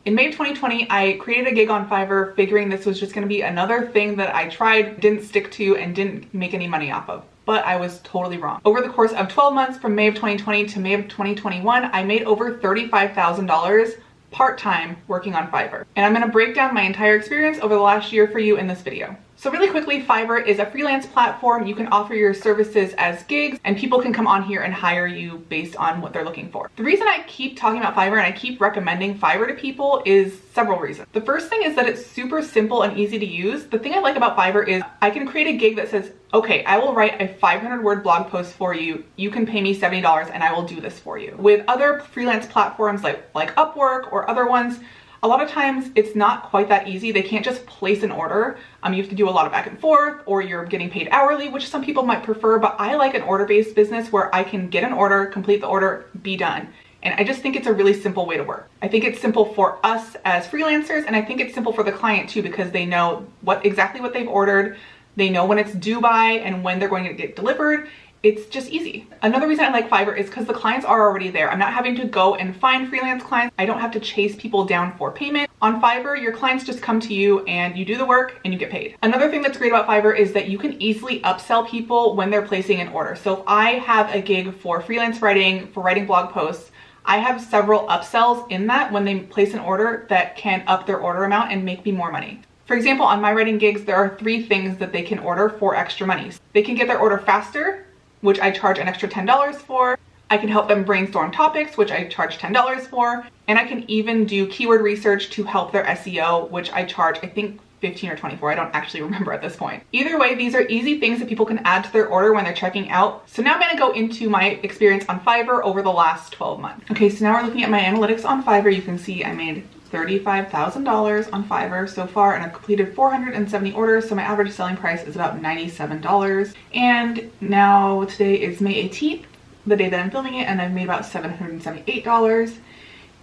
In May of 2020, I created a gig on Fiverr figuring this was just going to be another thing that I tried, didn't stick to, and didn't make any money off of. But I was totally wrong. Over the course of 12 months from May of 2020 to May of 2021, I made over $35,000 part-time working on Fiverr. And I'm going to break down my entire experience over the last year for you in this video. So really quickly, Fiverr is a freelance platform. You can offer your services as gigs and people can come on here and hire you based on what they're looking for. The reason I keep talking about Fiverr and I keep recommending Fiverr to people is several reasons. The first thing is that it's super simple and easy to use. The thing I like about Fiverr is I can create a gig that says, okay, I will write a 500-word blog post for you. You can pay me $70 and I will do this for you. With other freelance platforms like Upwork or other ones, a lot of times it's not quite that easy. They can't just place an order. You have to do a lot of back and forth, or you're getting paid hourly, which some people might prefer, but I like an order-based business where I can get an order, complete the order, be done. And I just think it's a really simple way to work. I think it's simple for us as freelancers, and I think it's simple for the client too, because they know exactly what they've ordered. They know when it's due by and when they're going to get delivered. It's just easy. Another reason I like Fiverr is because the clients are already there. I'm not having to go and find freelance clients. I don't have to chase people down for payment. On Fiverr, your clients just come to you and you do the work and you get paid. Another thing that's great about Fiverr is that you can easily upsell people when they're placing an order. So if I have a gig for freelance writing, for writing blog posts, I have several upsells in that when they place an order that can up their order amount and make me more money. For example, on my writing gigs, there are 3 things that they can order for extra money. They can get their order faster, which I charge an extra $10 for. I can help them brainstorm topics, which I charge $10 for. And I can even do keyword research to help their SEO, which I charge, I think, $15 or $24. I don't actually remember at this point. Either way, these are easy things that people can add to their order when they're checking out. So now I'm gonna go into my experience on Fiverr over the last 12 months. Okay, so now we're looking at my analytics on Fiverr. You can see I made $35,000 on Fiverr so far, and I've completed 470 orders, so my average selling price is about $97. And now today is May 18th, the day that I'm filming it, and I've made about $778.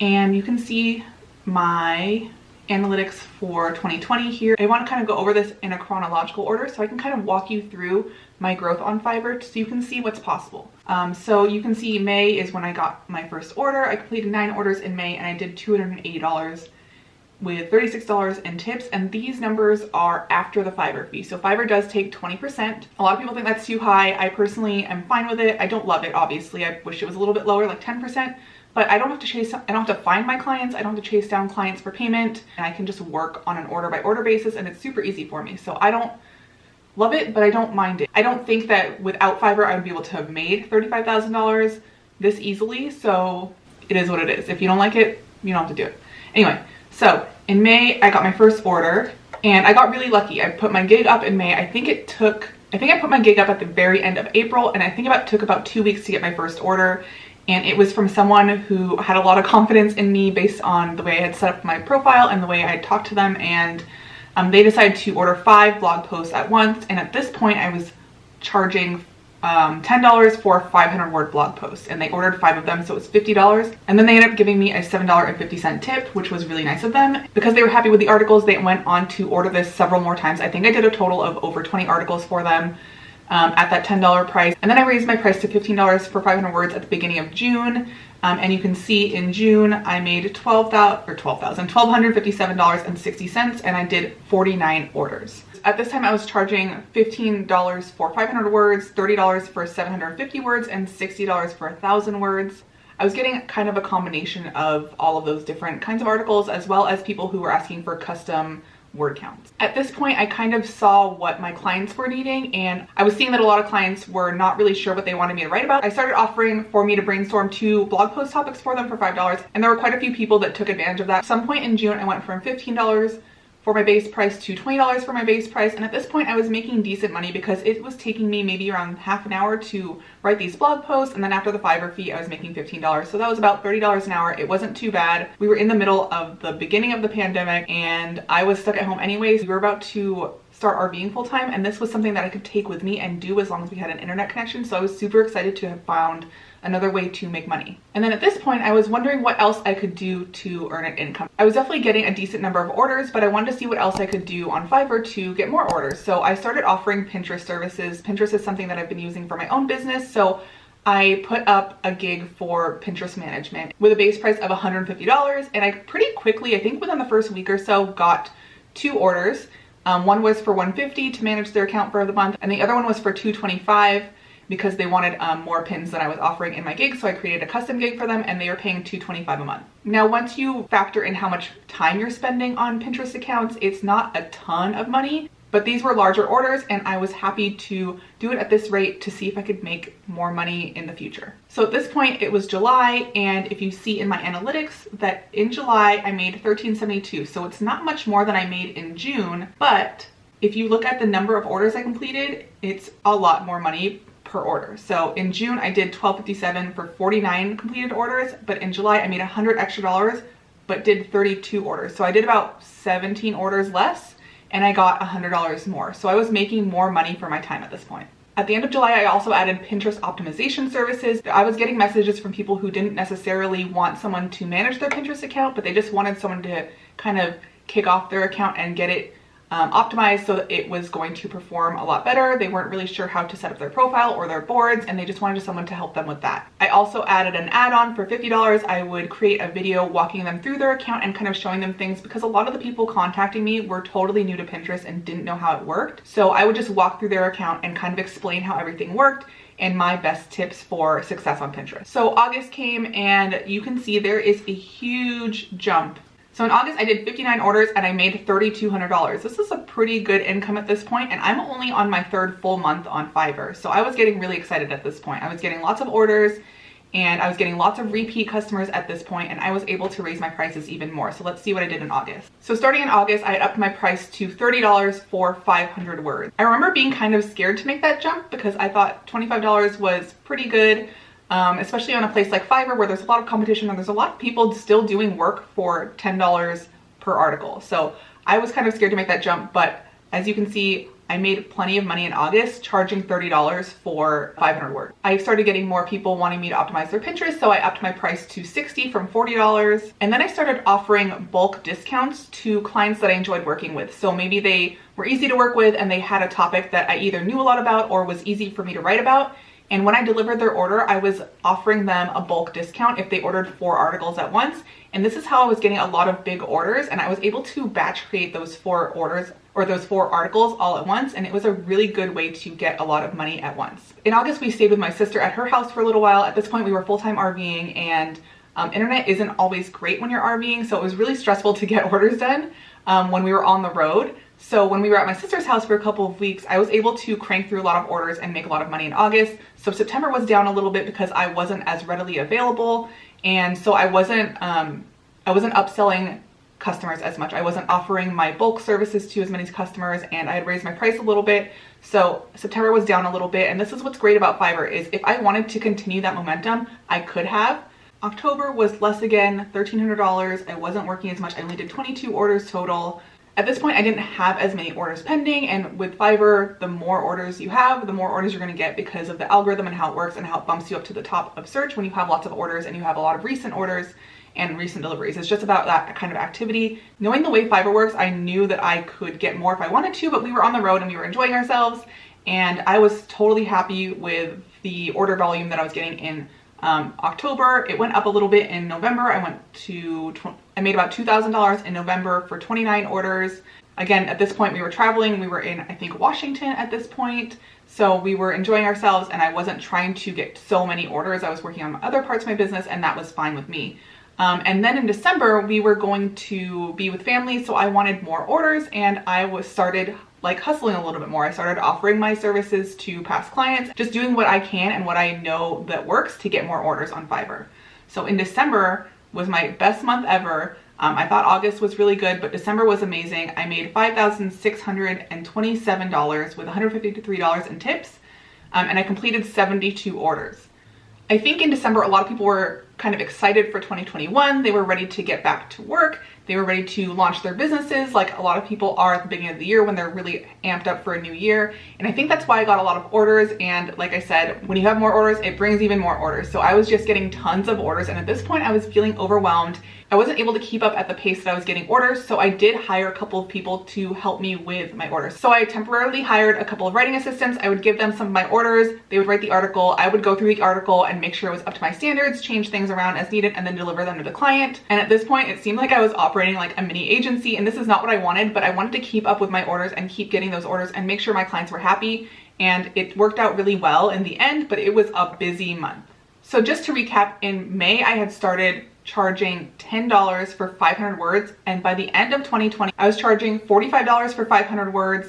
And you can see my analytics for 2020 here. I want to kind of go over this in a chronological order so I can kind of walk you through my growth on Fiverr so you can see what's possible. So you can see May is when I got my first order. I completed 9 orders in May and I did $280 with $36 in tips, and these numbers are after the Fiverr fee. So Fiverr does take 20%. A lot of people think that's too high. I personally am fine with it. I don't love it, obviously. I wish it was a little bit lower, like 10%. But I don't have to find my clients. I don't have to chase down clients for payment, and I can just work on an order by order basis, and it's super easy for me. So I don't love it, but I don't mind it. I don't think that without Fiverr, I would be able to have made $35,000 this easily. So it is what it is. If you don't like it, you don't have to do it. Anyway, so in May, I got my first order and I got really lucky. I put my gig up in May. I think I put my gig up at the very end of April, and I think it took about 2 weeks to get my first order. And it was from someone who had a lot of confidence in me based on the way I had set up my profile and the way I had talked to them. And they decided to order 5 blog posts at once. And at this point, I was charging $10 for 500-word blog posts. And they ordered 5 of them, so it was $50. And then they ended up giving me a $7.50 tip, which was really nice of them. Because they were happy with the articles, they went on to order this several more times. I think I did a total of over 20 articles for them. At that $10 price. And then I raised my price to $15 for 500 words at the beginning of June. And you can see in June, I made $1,257.60, and I did 49 orders. At this time, I was charging $15 for 500 words, $30 for 750 words, and $60 for 1,000 words. I was getting kind of a combination of all of those different kinds of articles, as well as people who were asking for custom word counts. At this point, I kind of saw what my clients were needing, and I was seeing that a lot of clients were not really sure what they wanted me to write about. I started offering for me to brainstorm 2 blog post topics for them for $5, and there were quite a few people that took advantage of that. At some point in June, I went from $15 for my base price to $20 for my base price, and at this point I was making decent money because it was taking me maybe around half an hour to write these blog posts, and then after the Fiverr fee I was making $15, so that was about $30 an hour. It wasn't too bad. We were in the middle of the beginning of the pandemic and I was stuck at home anyways. We were about to start RVing full time, and this was something that I could take with me and do as long as we had an internet connection, so I was super excited to have found another way to make money. And then at this point, I was wondering what else I could do to earn an income. I was definitely getting a decent number of orders, but I wanted to see what else I could do on Fiverr to get more orders. So I started offering Pinterest services. Pinterest is something that I've been using for my own business, so I put up a gig for Pinterest management with a base price of $150, and I pretty quickly, I think within the first week or so, got 2 orders. One was for $150 to manage their account for the month, and the other one was for $225 because they wanted more pins than I was offering in my gig, so I created a custom gig for them, and they were paying $225 a month. Now, once you factor in how much time you're spending on Pinterest accounts, it's not a ton of money, but these were larger orders, and I was happy to do it at this rate to see if I could make more money in the future. So at this point, it was July, and if you see in my analytics that in July, I made $13.72. So it's not much more than I made in June, but if you look at the number of orders I completed, it's a lot more money per order. So in June, I did $12.57 for 49 completed orders, but in July, I made $100 extra, but did 32 orders. So I did about 17 orders less, and I got $100 more. So I was making more money for my time at this point. At the end of July, I also added Pinterest optimization services. I was getting messages from people who didn't necessarily want someone to manage their Pinterest account, but they just wanted someone to kind of kick off their account and get it optimized so that it was going to perform a lot better. They weren't really sure how to set up their profile or their boards, and they just wanted someone to help them with that. I also added an add-on for $50. I would create a video walking them through their account and kind of showing them things, because a lot of the people contacting me were totally new to Pinterest and didn't know how it worked. So I would just walk through their account and kind of explain how everything worked and my best tips for success on Pinterest. So August came, and you can see there is a huge jump. So in August, I did 59 orders and I made $3,200. This is a pretty good income at this point, and I'm only on my 3rd full month on Fiverr. So I was getting really excited at this point. I was getting lots of orders, and I was getting lots of repeat customers at this point, and I was able to raise my prices even more. So let's see what I did in August. So starting in August, I had upped my price to $30 for 500 words. I remember being kind of scared to make that jump because I thought $25 was pretty good. Especially on a place like Fiverr where there's a lot of competition and there's a lot of people still doing work for $10 per article. So I was kind of scared to make that jump, but as you can see, I made plenty of money in August charging $30 for 500 words. I started getting more people wanting me to optimize their Pinterest, so I upped my price to $60 from $40. And then I started offering bulk discounts to clients that I enjoyed working with. So maybe they were easy to work with and they had a topic that I either knew a lot about or was easy for me to write about. And when I delivered their order, I was offering them a bulk discount if they ordered 4 articles at once. And this is how I was getting a lot of big orders, and I was able to batch create those 4 orders or those 4 articles all at once, and it was a really good way to get a lot of money at once. In August, we stayed with my sister at her house for a little while. At this point, we were full-time RVing, and internet isn't always great when you're RVing, so it was really stressful to get orders done when we were on the road. So when we were at my sister's house for a couple of weeks, I was able to crank through a lot of orders and make a lot of money in August. So September was down a little bit because I wasn't as readily available, and so I wasn't upselling customers as much. I wasn't offering my bulk services to as many customers, and I had raised my price a little bit. So September was down a little bit, and this is what's great about Fiverr is if I wanted to continue that momentum, I could have. October was less again, $1,300. I wasn't working as much. I only did 22 orders total. At this point, I didn't have as many orders pending, and with Fiverr, the more orders you have, the more orders you're going to get because of the algorithm and how it works and how it bumps you up to the top of search when you have lots of orders and you have a lot of recent orders and recent deliveries. It's just about that kind of activity. Knowing the way Fiverr works, I knew that I could get more if I wanted to, but we were on the road and we were enjoying ourselves, and I was totally happy with the order volume that I was getting in October. It went up a little bit in November. I made about $2,000 in November for 29 orders. Again, at this point we were traveling. We were in, I think, Washington at this point. So we were enjoying ourselves, and I wasn't trying to get so many orders. I was working on other parts of my business, and that was fine with me. And then in December, we were going to be with family, so I wanted more orders, and I started like hustling a little bit more. I started offering my services to past clients, just doing what I can and what I know that works to get more orders on Fiverr. So in December was my best month ever. I thought August was really good, but December was amazing. I made $5,627 with $153 in tips, and I completed 72 orders. I think in December, a lot of people were kind of excited for 2021. They were ready to get back to work. They were ready to launch their businesses like a lot of people are at the beginning of the year when they're really amped up for a new year. And I think that's why I got a lot of orders. And like I said, when you have more orders, it brings even more orders. So I was just getting tons of orders. And at this point I was feeling overwhelmed. I wasn't able to keep up at the pace that I was getting orders. So I did hire a couple of people to help me with my orders. So I temporarily hired a couple of writing assistants. I would give them some of my orders. They would write the article. I would go through the article and make sure it was up to my standards, change things around as needed, and then deliver them to the client. And at this point, it seemed like I was operating like a mini agency, and this is not what I wanted, but I wanted to keep up with my orders and keep getting those orders and make sure my clients were happy. And it worked out really well in the end, but it was a busy month. So just to recap, in May, I had started charging $10 for 500 words. And by the end of 2020, I was charging $45 for 500 words,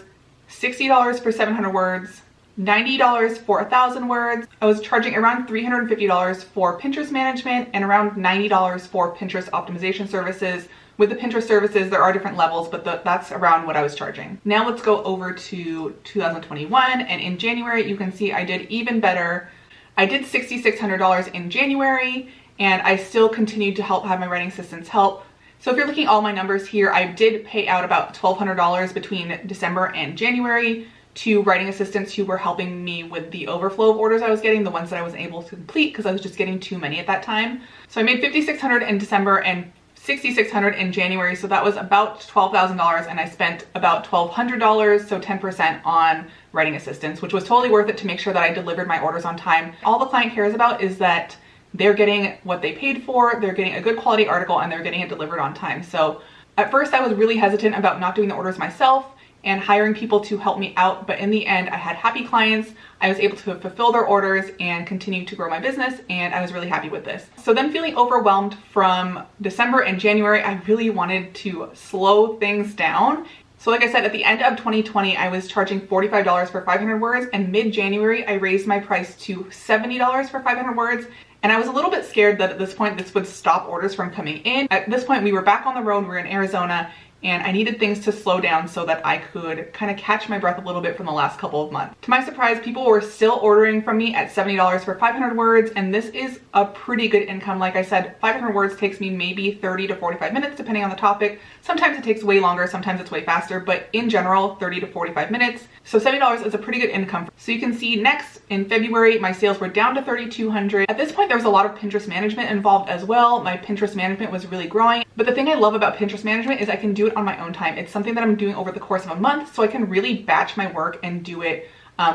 $60 for 700 words, $90 for 1,000 words. I was charging around $350 for Pinterest management and around $90 for Pinterest optimization services. With the Pinterest services, there are different levels, but that's around what I was charging. Now let's go over to 2021. And in January, you can see I did even better. I did $6,600 in January, and I still continued to have my writing assistants help. So if you're looking at all my numbers here, I did pay out about $1,200 between December and January to writing assistants who were helping me with the overflow of orders I was getting, the ones that I wasn't able to complete because I was just getting too many at that time. So I made $5,600 in December and $6,600 in January. So that was about $12,000, and I spent about $1,200, so 10% on writing assistants, which was totally worth it to make sure that I delivered my orders on time. All the client cares about is that they're getting what they paid for, they're getting a good quality article, and they're getting it delivered on time. So at first I was really hesitant about not doing the orders myself and hiring people to help me out, but in the end I had happy clients. I was able to fulfill their orders and continue to grow my business, and I was really happy with this. So then, feeling overwhelmed from December and January, I really wanted to slow things down. So like I said, at the end of 2020, I was charging $45 for 500 words, and mid-January I raised my price to $70 for 500 words. And I was a little bit scared that at this point this would stop orders from coming in. At this point we were back on the road, we were in Arizona, and I needed things to slow down so that I could kind of catch my breath a little bit from the last couple of months. To my surprise, people were still ordering from me at $70 for 500 words, and this is a pretty good income. Like I said, 500 words takes me maybe 30 to 45 minutes depending on the topic. Sometimes it takes way longer, sometimes it's way faster, but in general, 30 to 45 minutes. So $70 is a pretty good income. So you can see next in February, my sales were down to $3,200. At this point, there was a lot of Pinterest management involved as well. My Pinterest management was really growing. But the thing I love about Pinterest management is I can do it on my own time. It's something that I'm doing over the course of a month, so I can really batch my work and do it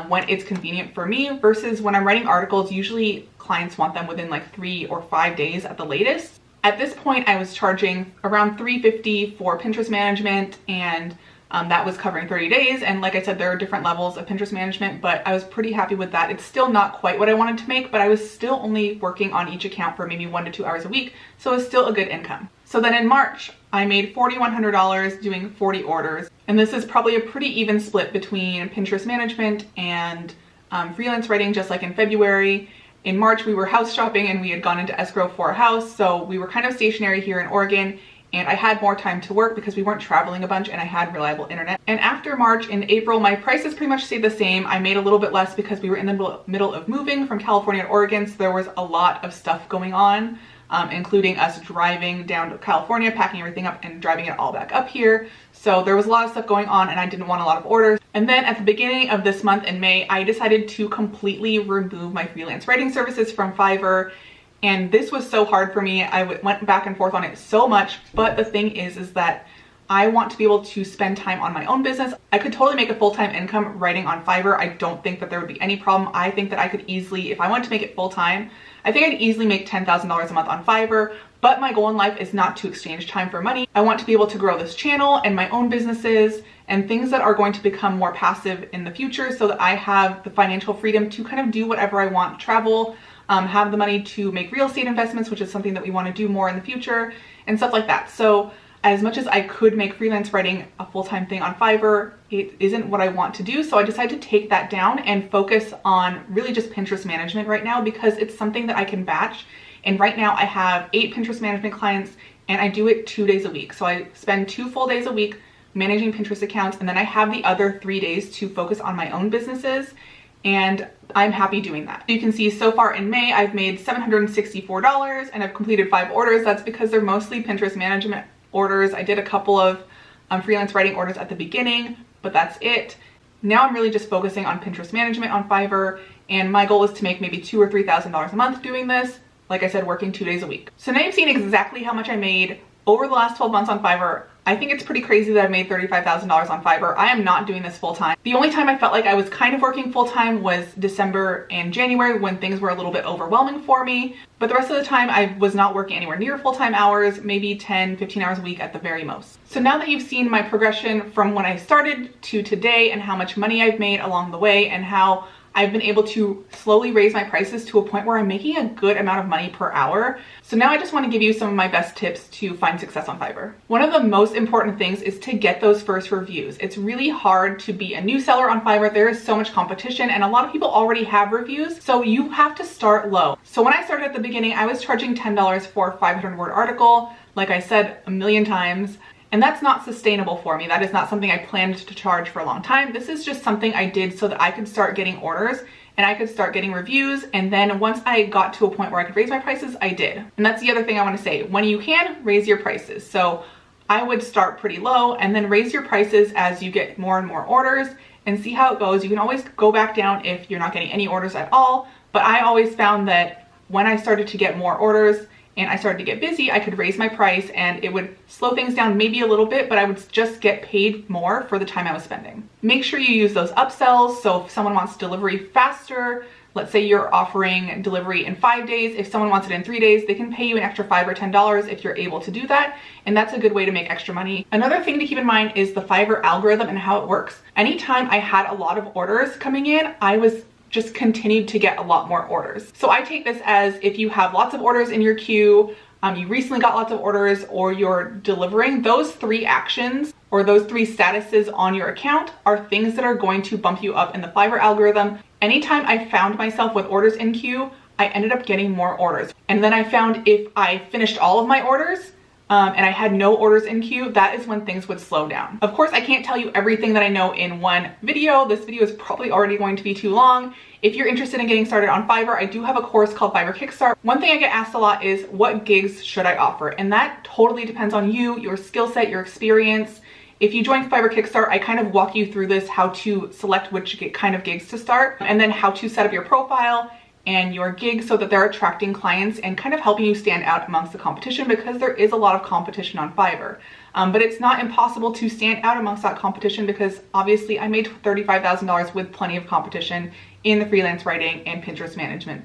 when it's convenient for me, versus when I'm writing articles, usually clients want them within like 3 or 5 days at the latest. At this point, I was charging around $350 for Pinterest management, and that was covering 30 days. And like I said, there are different levels of Pinterest management, but I was pretty happy with that. It's still not quite what I wanted to make, but I was still only working on each account for maybe 1 to 2 hours a week. So it's still a good income. So then in March, I made $4,100 doing 40 orders. And this is probably a pretty even split between Pinterest management and freelance writing, just like in February. In March, we were house shopping and we had gone into escrow for a house. So we were kind of stationary here in Oregon, and I had more time to work because we weren't traveling a bunch and I had reliable internet. And after March, in April, my prices pretty much stayed the same. I made a little bit less because we were in the middle of moving from California to Oregon. So there was a lot of stuff going on, including us driving down to California, packing everything up and driving it all back up here. So there was a lot of stuff going on and I didn't want a lot of orders. And then at the beginning of this month in May, I decided to completely remove my freelance writing services from Fiverr. And this was so hard for me. I went back and forth on it so much. But the thing is that I want to be able to spend time on my own business. I could totally make a full-time income writing on Fiverr. I don't think that there would be any problem. I think that I could easily, if I wanted to make it full-time, I think I'd easily make $10,000 a month on Fiverr. But my goal in life is not to exchange time for money. I want to be able to grow this channel and my own businesses and things that are going to become more passive in the future, so that I have the financial freedom to kind of do whatever I want, travel, have the money to make real estate investments, which is something that we want to do more in the future, and stuff like that. So as much as I could make freelance writing a full-time thing on Fiverr, it isn't what I want to do. So I decided to take that down and focus on really just Pinterest management right now, because it's something that I can batch. And right now I have 8 Pinterest management clients and I do it 2 days a week. So I spend 2 full days a week managing Pinterest accounts, and then I have the other 3 days to focus on my own businesses. and I'm happy doing that. You can see so far in May, I've made $764 and I've completed 5 orders. That's because they're mostly Pinterest management orders. I did a couple of freelance writing orders at the beginning, but that's it. Now I'm really just focusing on Pinterest management on Fiverr, and my goal is to make maybe $2,000 or $3,000 a month doing this. Like I said, working 2 days a week. So now you've seen exactly how much I made over the last 12 months on Fiverr. I think it's pretty crazy that I've made $35,000 on Fiverr. I am not doing this full time. The only time I felt like I was kind of working full time was December and January, when things were a little bit overwhelming for me. But the rest of the time I was not working anywhere near full-time hours, maybe 10, 15 hours a week at the very most. So now that you've seen my progression from when I started to today and how much money I've made along the way and how I've been able to slowly raise my prices to a point where I'm making a good amount of money per hour. So now I just want to give you some of my best tips to find success on Fiverr. One of the most important things is to get those first reviews. It's really hard to be a new seller on Fiverr. There is so much competition and a lot of people already have reviews, so you have to start low. So when I started at the beginning, I was charging $10 for a 500-word article, like I said a million times. And that's not sustainable for me. That is not something I planned to charge for a long time. This is just something I did so that I could start getting orders and I could start getting reviews. And then once I got to a point where I could raise my prices, I did. And that's the other thing I want to say. When you can, raise your prices. So I would start pretty low and then raise your prices as you get more and more orders and see how it goes. You can always go back down if you're not getting any orders at all. But I always found that when I started to get more orders and I started to get busy, I could raise my price and it would slow things down maybe a little bit, but I would just get paid more for the time I was spending. Make sure you use those upsells. So if someone wants delivery faster, let's say you're offering delivery in 5 days. If someone wants it in 3 days, they can pay you an extra $5 or $10 if you're able to do that. And that's a good way to make extra money. Another thing to keep in mind is the Fiverr algorithm and how it works. Anytime I had a lot of orders coming in, I was just continued to get a lot more orders. So I take this as if you have lots of orders in your queue, you recently got lots of orders, or you're delivering, those 3 actions or those 3 statuses on your account are things that are going to bump you up in the Fiverr algorithm. Anytime I found myself with orders in queue, I ended up getting more orders. And then I found if I finished all of my orders, and I had no orders in queue, that is when things would slow down. Of course, I can't tell you everything that I know in one video. This video is probably already going to be too long. If you're interested in getting started on Fiverr, I do have a course called Fiverr KICKSTART. One thing I get asked a lot is, what gigs should I offer? And that totally depends on you, your skill set, your experience. If you join Fiverr KICKSTART, I kind of walk you through this, how to select which kind of gigs to start, and then how to set up your profile and your gigs so that they're attracting clients and kind of helping you stand out amongst the competition, because there is a lot of competition on Fiverr. But it's not impossible to stand out amongst that competition, because obviously I made $35,000 with plenty of competition in the freelance writing and Pinterest management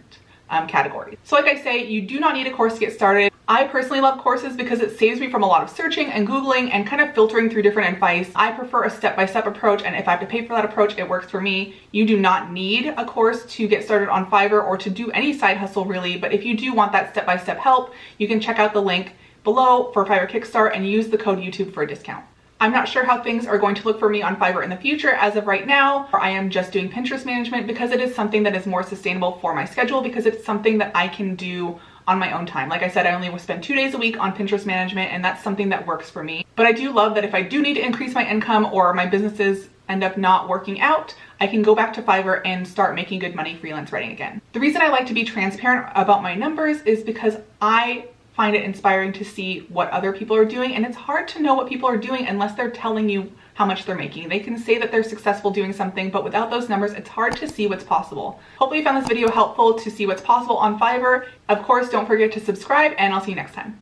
category. So like I say, you do not need a course to get started. I personally love courses because it saves me from a lot of searching and Googling and kind of filtering through different advice. I prefer a step-by-step approach, and if I have to pay for that approach, it works for me. You do not need a course to get started on Fiverr or to do any side hustle really, but if you do want that step-by-step help, you can check out the link below for Fiverr KICKSTART and use the code YouTube for a discount. I'm not sure how things are going to look for me on Fiverr in the future. As of right now, I am just doing Pinterest management because it is something that is more sustainable for my schedule, because it's something that I can do on my own time. Like I said, I only will spend 2 days a week on Pinterest management, and that's something that works for me. But I do love that if I do need to increase my income or my businesses end up not working out, I can go back to Fiverr and start making good money freelance writing again. The reason I like to be transparent about my numbers is because I find it inspiring to see what other people are doing, and it's hard to know what people are doing unless they're telling you how much they're making. They can say that they're successful doing something, but without those numbers, it's hard to see what's possible. Hopefully you found this video helpful to see what's possible on Fiverr. Of course, don't forget to subscribe, and I'll see you next time.